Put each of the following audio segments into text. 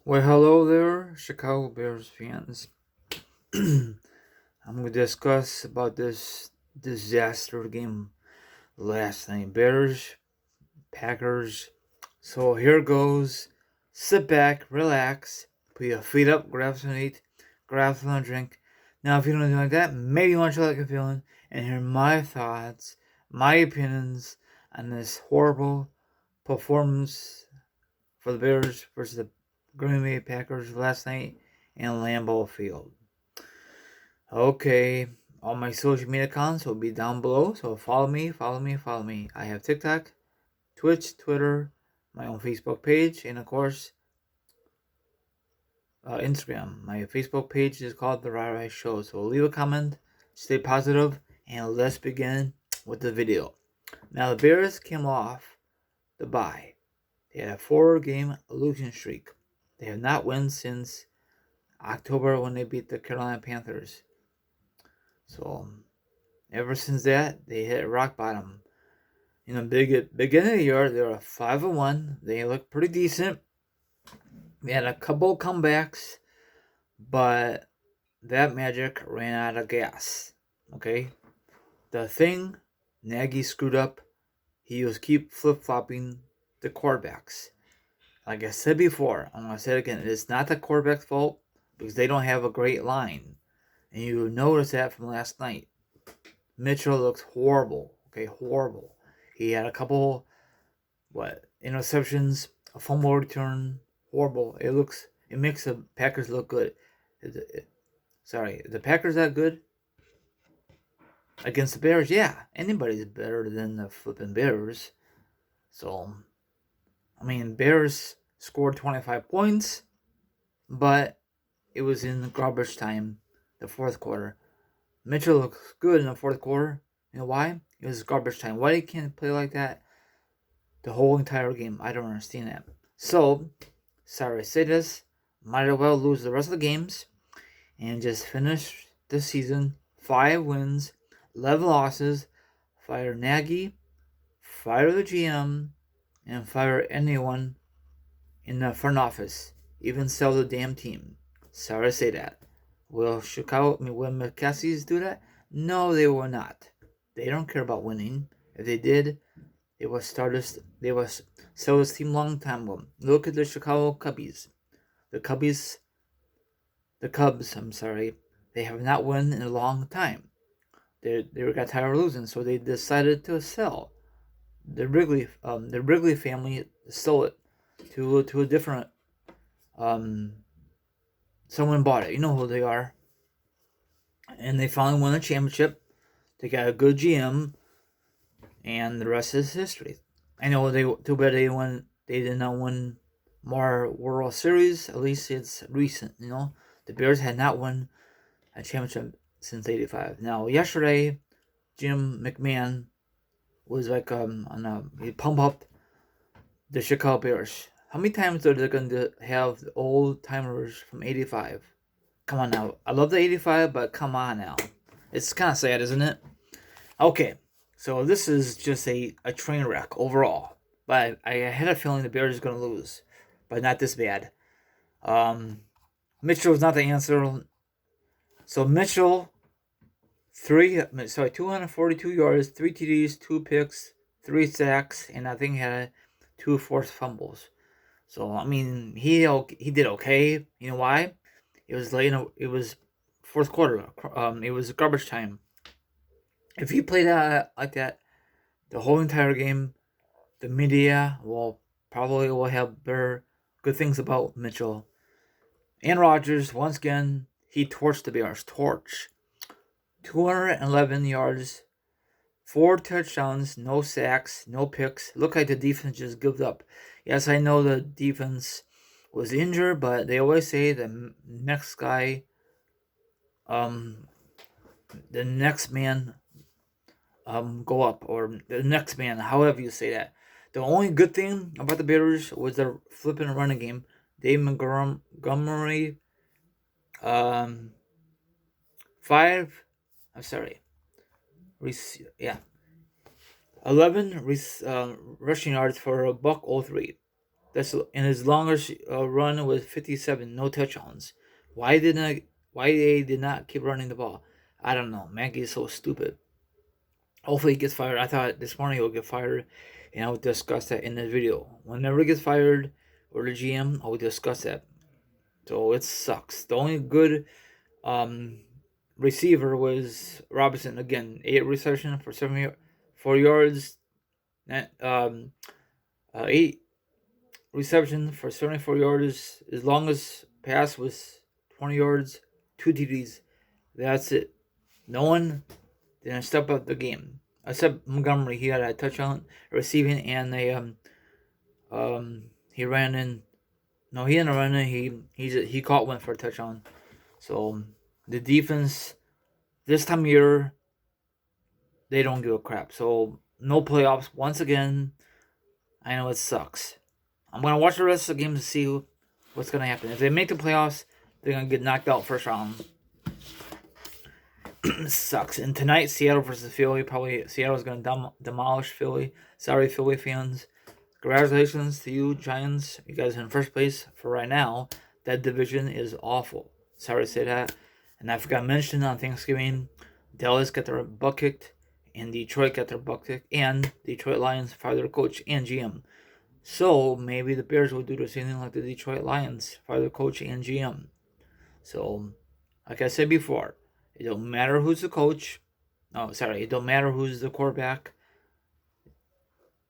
Well, hello there, Chicago Bears fans. I'm going to discuss about this disaster game last night. Bears, Packers. So here goes. Sit back, relax, put your feet up, grab some eat, grab some drink. Now, if you don't do like that, maybe you want to like a feeling and hear my thoughts, my opinions on this horrible performance for the Bears versus the Green Bay Packers last night in Lambeau Field. Okay, all my social media accounts will be down below, so follow me, follow me, follow me. I have TikTok, Twitch, Twitter, my own Facebook page, and of course, Instagram. My Facebook page is called The Rai Show, so leave a comment, stay positive, and let's begin with the video. Now, the Bears came off the bye. They had a 4-game losing streak. They have not won since October when they beat the Carolina Panthers. So ever since that, they hit rock bottom. In the beginning of the year, they were 5-1. They looked pretty decent. They had a couple comebacks, but that magic ran out of gas. Okay, the thing Nagy screwed up. He was keep flip flopping the quarterbacks. Like I said before, I'm gonna say it again. It's not the quarterback's fault because they don't have a great line. And you notice that from last night. Mitchell looks horrible. Okay, horrible. He had a couple interceptions, a fumble return, horrible. It makes the Packers look good. Sorry, the Packers that good against the Bears? Yeah, anybody's better than the flipping Bears. So, I mean, Bears scored 25 points, but it was in garbage time, the fourth quarter. Mitchell looks good in the fourth quarter. You know why? It was garbage time. Why he can't play like that the whole entire game? I don't understand that. So, sorry to say this, might as well lose the rest of the games and just finish the season 5 wins, 11 losses, fire Nagy, fire the GM, and fire anyone in the front office, even sell the damn team. Sorry to say that. Will McCaskies do that? No, they will not. They don't care about winning. If they did, they would sell this team long time ago. Look at the Chicago Cubbies. The Cubbies, the Cubs. I'm sorry, they have not won in a long time. They got tired of losing, so they decided to sell. The Wrigley family sold it to a different someone bought it. You know who they are. And they finally won a championship. They got a good GM, and the rest is history. I know they too bad they did not win more World Series. At least it's recent. The Bears had not won a championship since '85. Now yesterday, Jim McMahon was like he pump up the Chicago Bears. How many times are they going to have the old timers from '85? Come on now. I love the '85, but come on now. It's kind of sad, isn't it? Okay, so this is just a train wreck overall. But I had a feeling the Bears are going to lose, but not this bad. Um, Mitchell was not the answer. So Mitchell, 242 yards, 3 TDs, 2 picks, 3 sacks, and I think had 2 forced fumbles. So I mean, he did okay. You know why? It was late. It was fourth quarter. It was garbage time. If he played out like that the whole entire game, the media will have better good things about Mitchell. And Rodgers, once again, he torched the Bears. 211 yards, 4 touchdowns, no sacks, no picks. Looked like the defense just gave up. Yes, I know the defense was injured, but they always say the next guy, um, the next man, go up, or the next man, however you say that. The only good thing about the Bears was their flipping running game. Dave Montgomery, um, five. I'm sorry, yeah, 11 rushing yards for a buck 03. That's in his longest run was 57, no touchdowns. Why didn't why they did not keep running the ball? I don't know. Mackey is so stupid. Hopefully he gets fired. I thought this morning he'll get fired, and I would discuss that in this video. Whenever he gets fired or the GM, I would discuss that. So it sucks. The only good um, receiver was Robinson. Again, 8 reception for 74 yards. 8 reception for 74 yards. His longest pass was 20 yards, 2 TDs. That's it. No one didn't step up the game except Montgomery. He had a touchdown receiving and he ran in. No, he didn't run in. He caught one for a touchdown. So the defense this time of year they don't give a crap. So no playoffs once again. I know it sucks. I'm gonna watch the rest of the games to see what's gonna happen. If they make the playoffs, they're gonna get knocked out first round. Sucks. And tonight, Seattle versus Philly. Probably Seattle's gonna demolish Philly. Sorry, Philly fans. Congratulations to you, Giants. You guys are in first place for right now. That division is awful. Sorry to say that. And I forgot to mention on Thanksgiving, Dallas got their butt kicked, and Detroit got their butt kicked, and Detroit Lions fired their coach and GM. So maybe the Bears will do the same thing like the Detroit Lions, fire their coach and GM. So, like I said before, it don't matter who's the coach. Oh, sorry, it don't matter who's the quarterback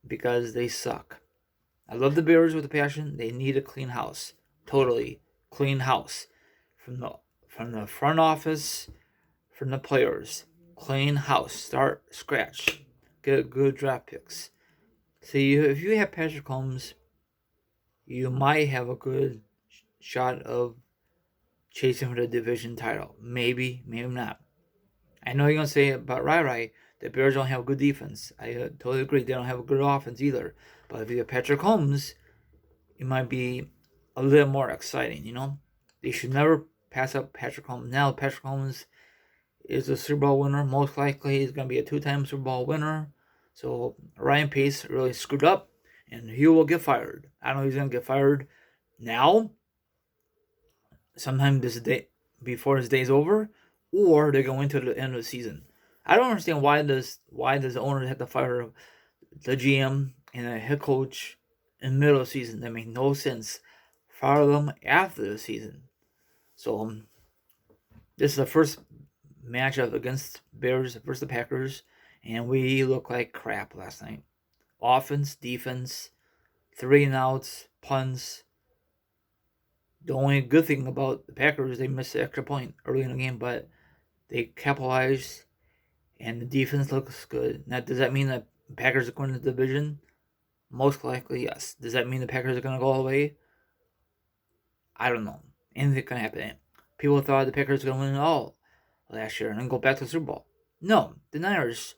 because they suck. I love the Bears with a passion. They need a clean house. Totally clean house. From the front office, from the players. Clean house. Start scratch. Get good draft picks. See, if you have Patrick Mahomes, you might have a good shot of chasing for the division title. Maybe, maybe not. I know you're going to say about Rai, the Bears don't have a good defense. I totally agree. They don't have a good offense either. But if you have Patrick Mahomes, it might be a little more exciting, you know? They should never pass up Patrick Mahomes. Now, Patrick Mahomes is a Super Bowl winner. Most likely, he's going to be a 2-time Super Bowl winner. So, Ryan Pace really screwed up, and he will get fired. I don't know if he's going to get fired now, sometime this day, before his day's over, or they're going to the end of the season. I don't understand why does the owner have to fire the GM and a head coach in the middle of the season. That makes no sense. Fire them after the season. So this is the first matchup against Bears versus the Packers, and we look like crap last night. Offense, defense, 3 and outs, punts. The only good thing about the Packers, they missed the extra point early in the game, but they capitalized, and the defense looks good. Now, does that mean that the Packers are going to the division? Most likely, yes. Does that mean the Packers are going to go all the way? I don't know. Anything can happen. People thought the Packers were going to win it all last year and then go back to the Super Bowl. No, the Niners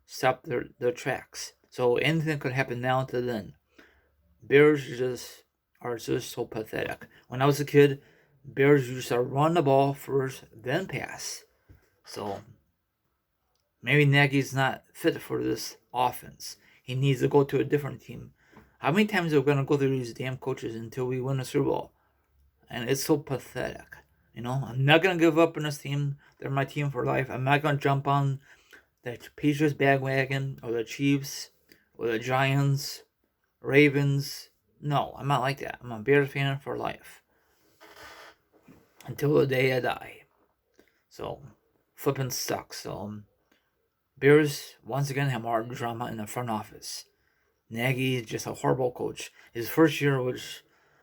stopped their tracks. So anything could happen now to then. Bears are just so pathetic. When I was a kid, Bears used to run the ball first, then pass. So maybe Nagy's not fit for this offense. He needs to go to a different team. How many times are we going to go through these damn coaches until we win a Super Bowl? And it's so pathetic. You know, I'm not going to give up on this team. They're my team for life. I'm not going to jump on the Patriots bandwagon or the Chiefs or the Giants, Ravens. No, I'm not like that. I'm a Bears fan for life. Until the day I die. So, flipping sucks. So, Bears, once again, have more drama in the front office. Nagy is just a horrible coach. His first year, which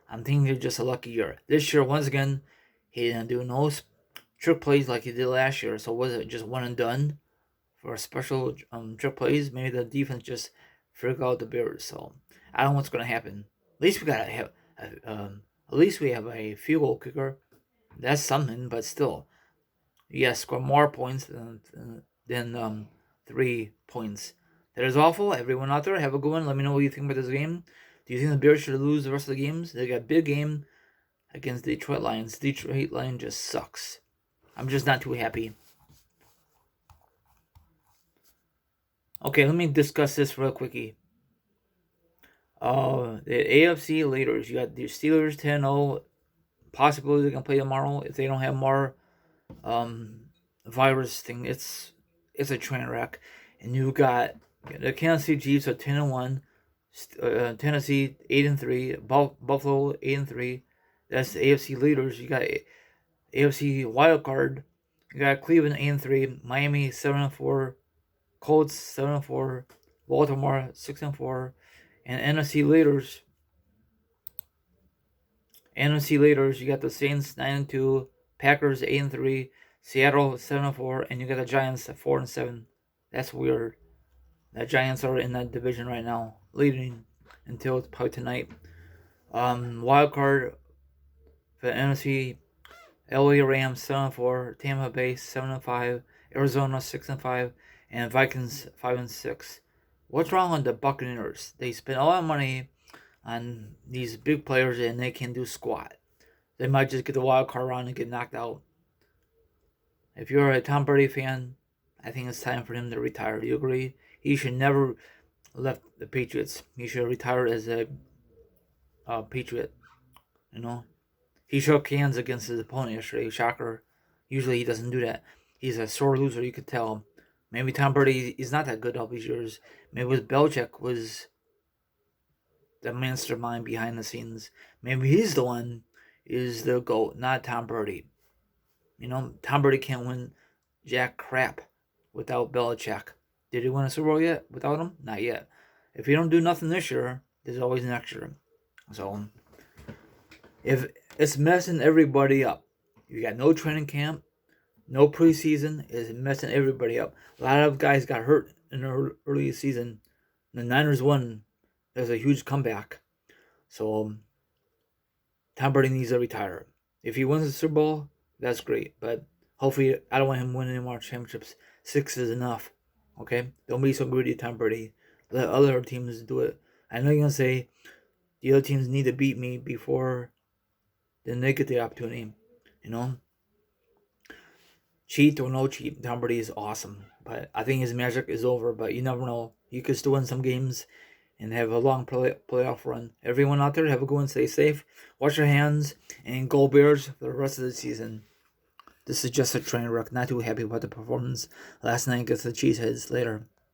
I'm thinking is just a lucky year. This year, once again, he didn't do no trick plays like he did last year. So, was it just one and done for special trick plays? Maybe the defense just figured out the Bears. So, I don't know what's going to happen. At least we gotta have, at least we have a field goal kicker. That's something, but still, you gotta score more points than 3 points. That is awful. Everyone out there, have a good one. Let me know what you think about this game. Do you think the Bears should lose the rest of the games? They got a big game against the Detroit Lions. Detroit Lions just sucks. I'm just not too happy. Okay, let me discuss this real quickie. The AFC leaders, you got the Steelers 10-0. Possibly they can play tomorrow if they don't have more virus thing. It's a train wreck. And you got the Kansas City Chiefs are 10-1, Tennessee 8-3, Buffalo 8-3. That's the AFC leaders. You got AFC wild card. You got Cleveland 8-3, Miami 7-4, Colts 7-4, Baltimore 6-4, and NFC leaders. NFC leaders, you got the Saints 9-2, Packers 8-3, Seattle 7-4, and you got the Giants at 4-7. That's weird. The Giants are in that division right now, leading until probably tonight. Wild card for the NFC: LA Rams 7-4, Tampa Bay 7-5, Arizona 6-5, and Vikings 5-6. What's wrong with the Buccaneers? They spend a lot of money on these big players and they can do squat. They might just get the wild card round and get knocked out. If you're a Tom Brady fan, I think it's time for him to retire. Do you agree? He should never left the Patriots. He should retire as a Patriot. You know, he shook hands against his opponent yesterday. Shocker. Usually he doesn't do that. He's a sore loser. You could tell. Maybe Tom Brady is not that good all these years. Maybe Belichick was the mastermind behind the scenes. Maybe he's the one is the GOAT, not Tom Brady. You know, Tom Brady can't win jack crap without Belichick. Did he win a Super Bowl yet without him? Not yet. If he don't do nothing this year, there's always next year. So, if it's messing everybody up, you got no training camp, no preseason, it's messing everybody up. A lot of guys got hurt in the early season. The Niners won. There's a huge comeback. So, Tom Brady needs to retire. If he wins the Super Bowl, that's great. But hopefully, I don't want him winning any more championships. 6 is enough. Okay? Don't be so greedy, Tom Brady. Let other teams do it. I know you're going to say the other teams need to beat me before then they get the opportunity. You know? Cheat or no cheat, Tom Brady is awesome. But I think his magic is over. But you never know. He could still win some games and have a long playoff run. Everyone out there, have a good one. Stay safe. Wash your hands. And go Bears for the rest of the season. This is just a train wreck. Not too happy about the performance last night against the Cheeseheads. Later.